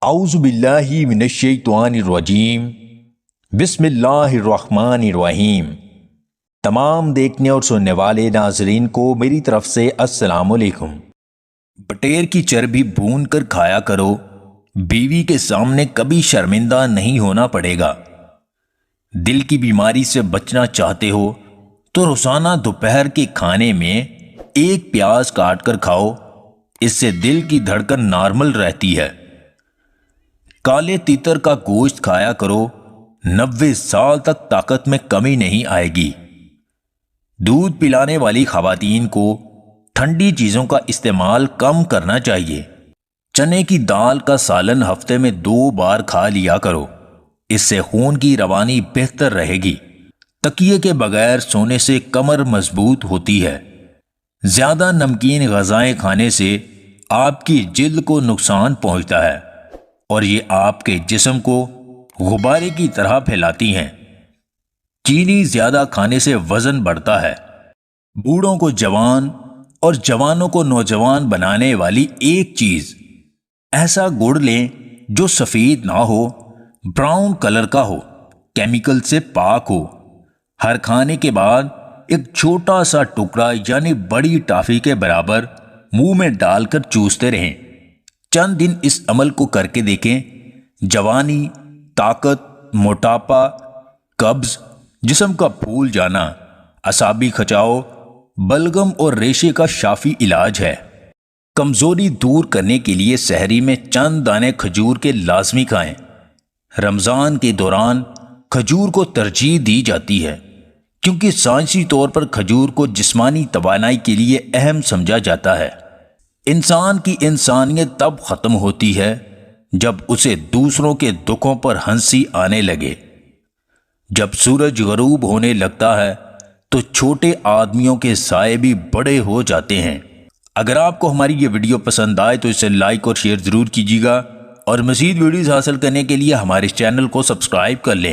اعوذ باللہ من الشیطان الرجیم بسم اللہ الرحمن الرحیم۔ تمام دیکھنے اور سننے والے ناظرین کو میری طرف سے السلام علیکم۔ بٹیر کی چربی بھون کر کھایا کرو، بیوی کے سامنے کبھی شرمندہ نہیں ہونا پڑے گا۔ دل کی بیماری سے بچنا چاہتے ہو تو روزانہ دوپہر کے کھانے میں ایک پیاز کاٹ کر کھاؤ، اس سے دل کی دھڑکن نارمل رہتی ہے۔ کالے تیتر کا گوشت کھایا کرو، 90 سال تک طاقت میں کمی نہیں آئے گی۔ دودھ پلانے والی خواتین کو ٹھنڈی چیزوں کا استعمال کم کرنا چاہیے۔ چنے کی دال کا سالن ہفتے میں 2 بار کھا لیا کرو، اس سے خون کی روانی بہتر رہے گی۔ تکیے کے بغیر سونے سے کمر مضبوط ہوتی ہے۔ زیادہ نمکین غذائیں کھانے سے آپ کی جلد کو نقصان پہنچتا ہے اور یہ آپ کے جسم کو غبارے کی طرح پھیلاتی ہیں۔ چینی زیادہ کھانے سے وزن بڑھتا ہے۔ بوڑھوں کو جوان اور جوانوں کو نوجوان بنانے والی ایک چیز، ایسا گڑ لیں جو سفید نہ ہو، براؤن کلر کا ہو، کیمیکل سے پاک ہو۔ ہر کھانے کے بعد ایک چھوٹا سا ٹکڑا یعنی بڑی ٹافی کے برابر منہ میں ڈال کر چوستے رہیں۔ چند دن اس عمل کو کر کے دیکھیں، جوانی، طاقت، موٹاپا، قبض، جسم کا پھول جانا، اعصابی کھچاؤ، بلغم اور ریشے کا شافی علاج ہے۔ کمزوری دور کرنے کے لیے سحری میں چند دانے کھجور کے لازمی کھائیں۔ رمضان کے دوران کھجور کو ترجیح دی جاتی ہے کیونکہ سائنسی طور پر کھجور کو جسمانی توانائی کے لیے اہم سمجھا جاتا ہے۔ انسان کی انسانیت تب ختم ہوتی ہے جب اسے دوسروں کے دکھوں پر ہنسی آنے لگے۔ جب سورج غروب ہونے لگتا ہے تو چھوٹے آدمیوں کے سائے بھی بڑے ہو جاتے ہیں۔ اگر آپ کو ہماری یہ ویڈیو پسند آئے تو اسے لائک اور شیئر ضرور کیجیے گا، اور مزید ویڈیوز حاصل کرنے کے لیے ہمارے چینل کو سبسکرائب کر لیں۔